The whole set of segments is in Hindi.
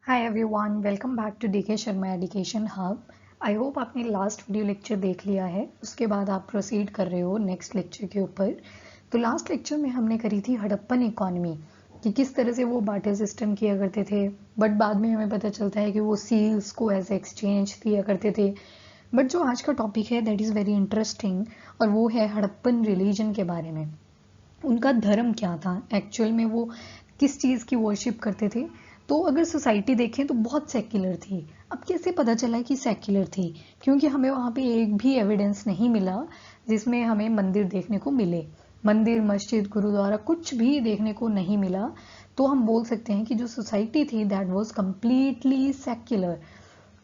Hi everyone, welcome back to DK Sharma education hub. I hope आपने लास्ट वीडियो लेक्चर देख लिया है, उसके बाद आप प्रोसीड कर रहे हो नेक्स्ट लेक्चर के ऊपर। तो लास्ट लेक्चर में हमने करी थी हड़प्पन इकोनॉमी कि किस तरह से वो बार्टर सिस्टम किया करते थे, बट बाद में हमें पता चलता है कि वो सील्स को एज एक्सचेंज दिया करते थे। बट जो आज का टॉपिक है दैट इज़ वेरी इंटरेस्टिंग, और वो है हड़प्पन रिलीजन के बारे में। उनका धर्म क्या था एक्चुअल में, वो किस चीज़ की वर्शिप करते थे। तो अगर सोसाइटी देखें तो बहुत सेक्युलर थी। अब कैसे पता चला कि सेक्युलर थी? क्योंकि हमें वहाँ पे एक भी एविडेंस नहीं मिला जिसमें हमें मंदिर देखने को मिले। मंदिर, मस्जिद, गुरुद्वारा कुछ भी देखने को नहीं मिला। तो हम बोल सकते हैं कि जो सोसाइटी थी दैट वाज कम्प्लीटली सेक्युलर।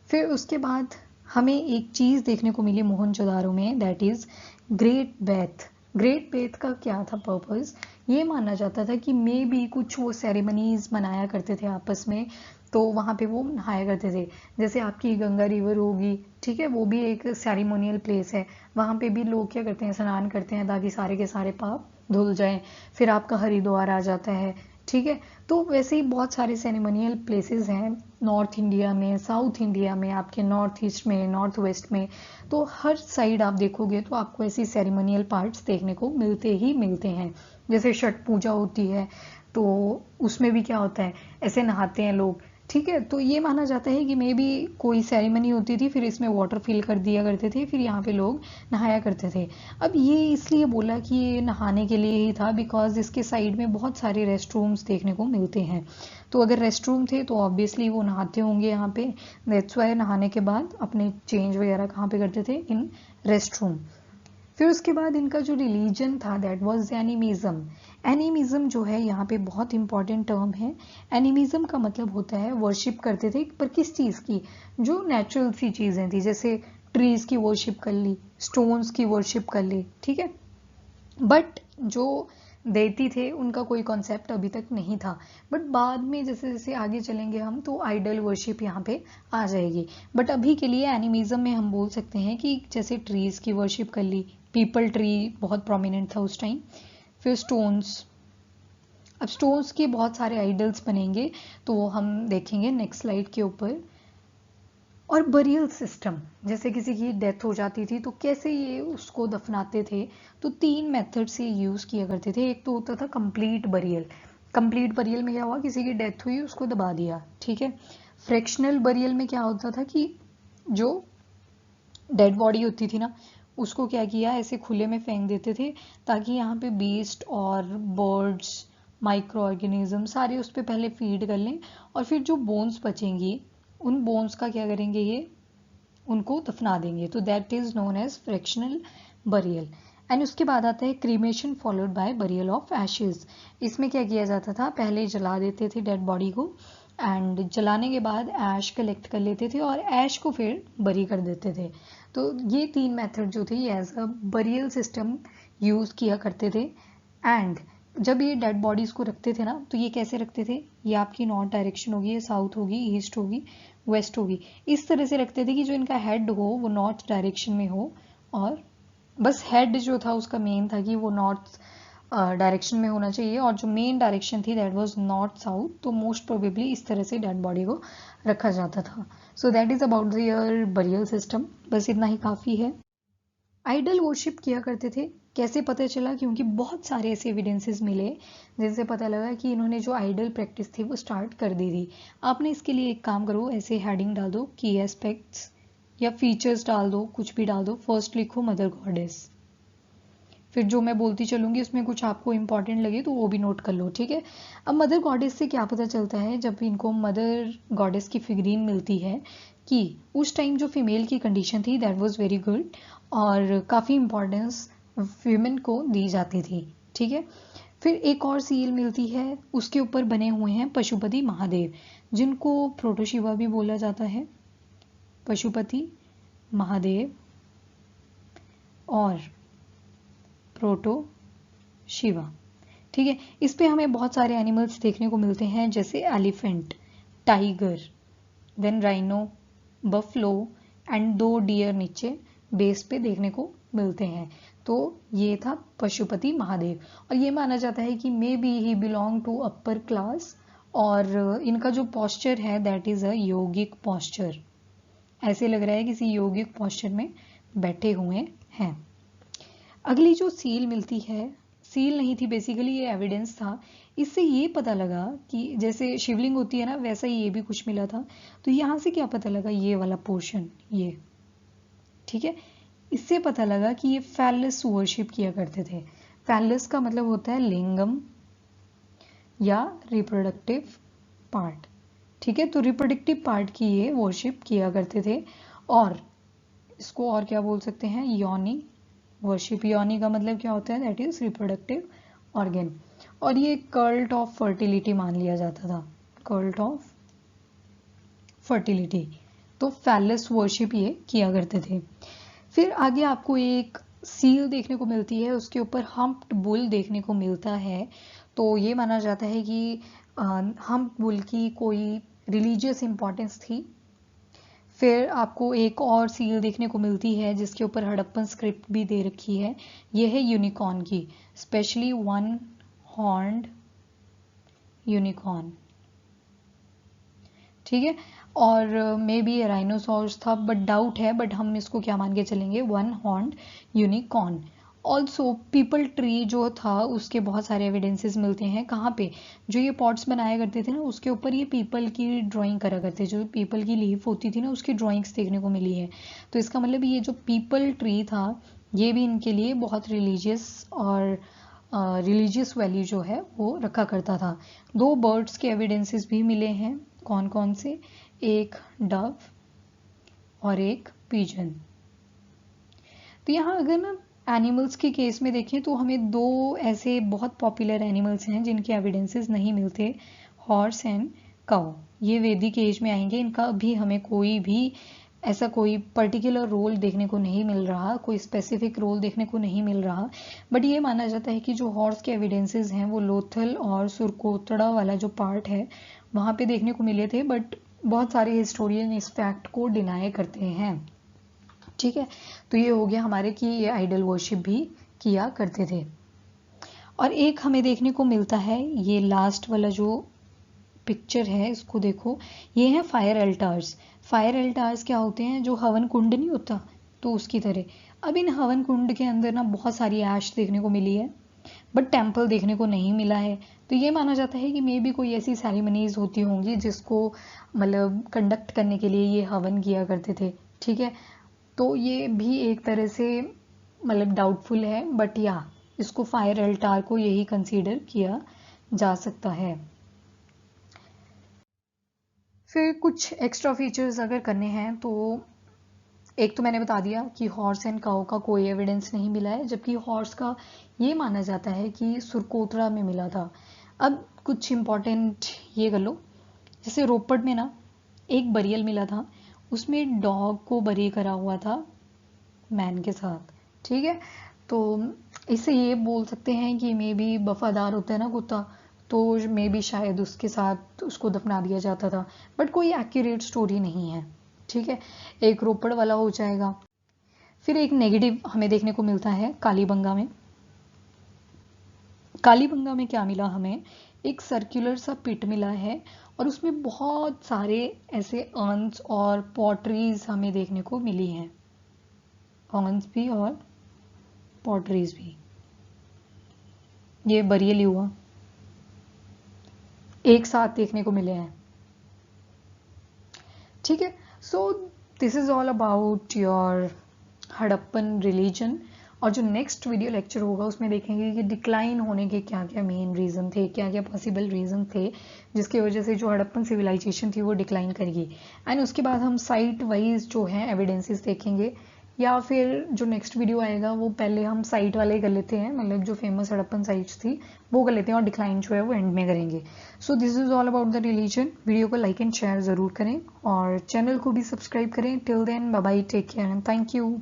फिर उसके बाद हमें एक चीज़ देखने को मिली मोहनजोदारो में, that is great Beth. Great Beth का क्या था पर्पस? ये माना जाता था कि मे बी कुछ वो सेरेमनीज मनाया करते थे आपस में, तो वहाँ पे वो नहाया करते थे। जैसे आपकी गंगा रिवर होगी, ठीक है, वो भी एक सेरेमोनियल प्लेस है। वहाँ पे भी लोग क्या करते हैं, स्नान करते हैं ताकि सारे के सारे पाप धुल जाएं। फिर आपका हरिद्वार आ जाता है, ठीक है। तो वैसे ही बहुत सारे सेरेमोनियल प्लेसेस हैं नॉर्थ इंडिया में, साउथ इंडिया में, आपके नॉर्थ ईस्ट में, नॉर्थ वेस्ट में। तो हर साइड आप देखोगे तो आपको ऐसी सेरेमोनियल पार्ट्स देखने को मिलते ही मिलते हैं। जैसे छठ पूजा होती है तो उसमें भी क्या होता है, ऐसे नहाते हैं लोग, ठीक है। तो ये माना जाता है कि मे बी कोई सेरेमनी होती थी, फिर इसमें वाटर फिल कर दिया करते थे, फिर यहाँ पे लोग नहाया करते थे। अब ये इसलिए बोला कि ये नहाने के लिए ही था बिकॉज इसके साइड में बहुत सारे रेस्ट रूम्स देखने को मिलते हैं। तो अगर रेस्ट रूम थे तो ऑब्वियसली वो नहाते होंगे यहाँ पे। दैट्स वाई नहाने के बाद अपने चेंज वगैरह कहाँ पे करते थे? In rest room. फिर उसके बाद इनका जो रिलीजन था दैट वाज एनिमिज्म। एनिमिज्म जो है यहाँ पे बहुत इंपॉर्टेंट टर्म है। एनिमिज्म का मतलब होता है वर्शिप करते थे, पर किस चीज़ की? जो नेचुरल सी चीज़ें थी, जैसे ट्रीज की वर्शिप कर ली, स्टोन्स की वर्शिप कर ली, ठीक है। बट जो देती थे उनका कोई कॉन्सेप्ट अभी तक नहीं था। बट बाद में जैसे जैसे आगे चलेंगे हम तो आइडल वर्शिप यहाँ पे आ जाएगी। बट अभी के लिए एनिमिज्म में हम बोल सकते हैं कि जैसे ट्रीज की वर्शिप कर ली, पीपल ट्री बहुत प्रोमिनेंट था उस टाइम। फिर स्टोन्स, अब स्टोन्स के बहुत सारे आइडल्स बनेंगे तो वो हम देखेंगे नेक्स्ट स्लाइड के ऊपर। और बरियल सिस्टम, जैसे किसी की डेथ हो जाती थी तो कैसे ये उसको दफनाते थे। तो 3 मेथड से यूज़ किया करते थे। एक तो होता था कंप्लीट बरियल। कंप्लीट बरियल में क्या हुआ, किसी की डेथ हुई उसको दबा दिया, ठीक है। फ्रैक्शनल बरियल में क्या होता था कि जो डेड बॉडी होती थी ना, उसको क्या किया, ऐसे खुले में फेंक देते थे ताकि यहाँ पे बीस्ट और बर्ड्स, माइक्रो ऑर्गेनिज्म सारे उस पर पहले फीड कर लें, और फिर जो बोन्स बचेंगी उन बोन्स का क्या करेंगे, ये उनको दफना देंगे। तो that is known as fractional burial. And उसके बाद आता है cremation followed by burial of ashes. इसमें क्या किया जाता था, पहले जला देते थे डेड बॉडी को, एंड जलाने के बाद ऐश कलेक्ट कर लेते थे और ऐश को फिर बरी कर देते थे। तो ये 3 मेथड जो थी एज अ बरियल सिस्टम यूज किया करते थे। एंड जब ये डेड बॉडीज को रखते थे ना, तो ये कैसे रखते थे, ये आपकी नॉर्थ डायरेक्शन होगी, ये साउथ होगी, ईस्ट होगी, वेस्ट होगी, इस तरह से रखते थे कि जो इनका हेड हो वो नॉर्थ डायरेक्शन में हो। और बस हेड जो था उसका मेन था कि वो नॉर्थ डायरेक्शन में होना चाहिए, और जो मेन डायरेक्शन थी दैट वाज नॉर्थ साउथ। तो मोस्ट प्रोबेबली इस तरह से डेड बॉडी को रखा जाता था। So that is about their burial system. बस इतना ही काफ़ी है। आइडल वर्शिप किया करते थे, कैसे पता चला? क्योंकि बहुत सारे ऐसे एविडेंसेस मिले जिनसे पता लगा कि इन्होंने जो आइडल प्रैक्टिस थी वो स्टार्ट कर दी थी। आपने इसके लिए एक काम करो, ऐसे हेडिंग डाल दो की एस्पेक्ट्स, या फीचर्स डाल दो, कुछ भी डाल दो। फर्स्ट लिखो मदर गॉडेस, फिर जो मैं बोलती चलूंगी उसमें कुछ आपको इंपॉर्टेंट लगे तो वो भी नोट कर लो, ठीक है। अब मदर गॉडेस से क्या पता चलता है, जब इनको मदर गॉडेस की फिगरीन मिलती है, कि उस टाइम जो फीमेल की कंडीशन थी दैट वाज वेरी गुड, और काफ़ी इंपॉर्टेंस वीमेन को दी जाती थी, ठीक है। फिर एक और सील मिलती है, उसके ऊपर बने हुए हैं पशुपति महादेव, जिनको प्रोटोशिवा भी बोला जाता है। पशुपति महादेव और प्रोटो शिवा, ठीक है। इस पे हमें बहुत सारे एनिमल्स देखने को मिलते हैं, जैसे elephant, tiger, then rhino, buffalo, and 2 deer नीचे बेस पे देखने को मिलते हैं। तो ये था पशुपति महादेव, और ये माना जाता है कि maybe he belong to upper class और इनका जो पॉस्चर है that is a yogic posture. ऐसे लग रहा है किसी योगिक पॉस्चर में बैठे हुए हैं। अगली जो सील मिलती है, सील नहीं थी बेसिकली, ये एविडेंस था। इससे ये पता लगा कि जैसे शिवलिंग होती है ना, वैसा ही ये भी कुछ मिला था। तो यहाँ से क्या पता लगा, ये वाला पोर्शन, ये ठीक है, इससे पता लगा कि ये फैलस वर्शिप किया करते थे। फैलस का मतलब होता है लिंगम या रिप्रोडक्टिव पार्ट, ठीक है। तो रिप्रोडक्टिव पार्ट की ये वर्शिप किया करते थे। और इसको और क्या बोल सकते हैं, योनि वर्शिप। योनि का मतलब क्या होता है, दैट इज रिप्रोडक्टिव ऑर्गन। और ये कल्ट ऑफ फर्टिलिटी मान लिया जाता था, कल्ट ऑफ फर्टिलिटी। तो फैलस वर्शिप ये किया करते थे। फिर आगे आपको एक सील देखने को मिलती है, उसके ऊपर हम्प्ड बुल देखने को मिलता है। तो ये माना जाता है कि हम्प्ड बुल की कोई रिलीजियस इंपॉर्टेंस थी। फिर आपको एक और सील देखने को मिलती है जिसके ऊपर हड़प्पन स्क्रिप्ट भी दे रखी है। यह है यूनिकॉर्न की, स्पेशली वन हॉर्न्ड यूनिकॉर्न, ठीक है। और मे बी राइनोसॉर्स था, बट डाउट है, बट हम इसको क्या मान के चलेंगे, one horned unicorn. Also people tree जो था उसके बहुत सारे एविडेंसेस मिलते हैं। कहाँ पे, जो ये पॉट्स बनाया करते थे ना, उसके ऊपर ये पीपल की ड्राइंग करा करते, जो पीपल की लीफ होती थी ना, उसकी ड्राइंग्स देखने को मिली है। तो इसका मतलब ये जो पीपल ट्री था, ये भी इनके लिए बहुत रिलीजियस और रिलीजियस वैल्यू जो है वो रखा करता था। दो बर्ड्स के एविडेंसेस भी मिले हैं। कौन कौन से, एक डव और एक पिजन। तो यहाँ अगर ना एनिमल्स के केस में देखें तो हमें दो ऐसे बहुत पॉपुलर एनिमल्स हैं जिनके एविडेंसेस नहीं मिलते, हॉर्स एंड काउ। ये वैदिक एज में आएंगे, इनका अभी हमें कोई भी ऐसा कोई पर्टिकुलर रोल देखने को नहीं मिल रहा, कोई स्पेसिफिक रोल देखने को नहीं मिल रहा। बट ये माना जाता है कि जो हॉर्स के एविडेंसेस हैं वो लोथल और सुरकोतड़ा वाला जो पार्ट है वहाँ पे देखने को मिले थे। बट बहुत सारे हिस्टोरियन इस फैक्ट को डिनाई करते हैं, ठीक है। तो ये हो गया हमारे कि ये आइडल वर्शिप भी किया करते थे। और एक हमें देखने को मिलता है, ये लास्ट वाला जो पिक्चर है इसको देखो, ये है फायर अल्टार्स। फायर अल्टार्स क्या होते हैं, जो हवन कुंड नहीं होता, तो उसकी तरह। अब इन हवन कुंड के अंदर ना बहुत सारी ऐश देखने को मिली है, बट टेम्पल देखने को नहीं मिला है। तो ये माना जाता है कि मे बी कोई ऐसी सेरेमनीज होती होंगी जिसको मतलब कंडक्ट करने के लिए ये हवन किया करते थे, ठीक है। तो ये भी एक तरह से मतलब डाउटफुल है, बट या इसको फायर अल्टार को यही कंसीडर किया जा सकता है। फिर कुछ एक्स्ट्रा फीचर्स अगर करने हैं तो एक तो मैंने बता दिया कि हॉर्स एंड काऊ का कोई एविडेंस नहीं मिला है, जबकि हॉर्स का ये माना जाता है कि सुरकोतरा में मिला था। अब कुछ इंपॉर्टेंट ये कर लो, जैसे रोपड़ में ना एक बरियल मिला था, उसमें डॉग को बरी करा हुआ था मैन के साथ, ठीक है। तो इससे ये बोल सकते हैं कि मे बी वफादार होता है ना कुत्ता, तो मे बी शायद उसके साथ उसको दफना दिया जाता था, बट कोई एक्यूरेट स्टोरी नहीं है, ठीक है। एक रोपड़ वाला हो जाएगा। फिर एक नेगेटिव हमें देखने को मिलता है कालीबंगा में। कालीबंगा में क्या मिला हमें, एक सर्कुलर सा पिट मिला है और उसमें बहुत सारे ऐसे अर्न्स और पॉटरीज हमें देखने को मिली हैं, अर्न्स भी और पॉटरीज भी। ये बरियल हुआ एक साथ देखने को मिले हैं, ठीक है। सो this is all about your Harappan religion. और जो नेक्स्ट वीडियो लेक्चर होगा उसमें देखेंगे कि डिक्लाइन होने के क्या क्या मेन रीज़न थे, क्या क्या पॉसिबल रीज़न थे जिसकी वजह से जो हड़प्पन सिविलाइजेशन थी वो डिक्लाइन करेगी। एंड उसके बाद हम साइट वाइज जो है एविडेंसेस देखेंगे, या फिर जो नेक्स्ट वीडियो आएगा वो पहले हम साइट वाले कर लेते हैं, मतलब जो फेमस हड़प्पन साइट्स थी वो कर लेते हैं और डिक्लाइन जो है वो एंड में करेंगे। So this is all about the religion. Video को लाइक एंड शेयर ज़रूर करें और चैनल को भी सब्सक्राइब करें। Till then bye bye, take care and thank you.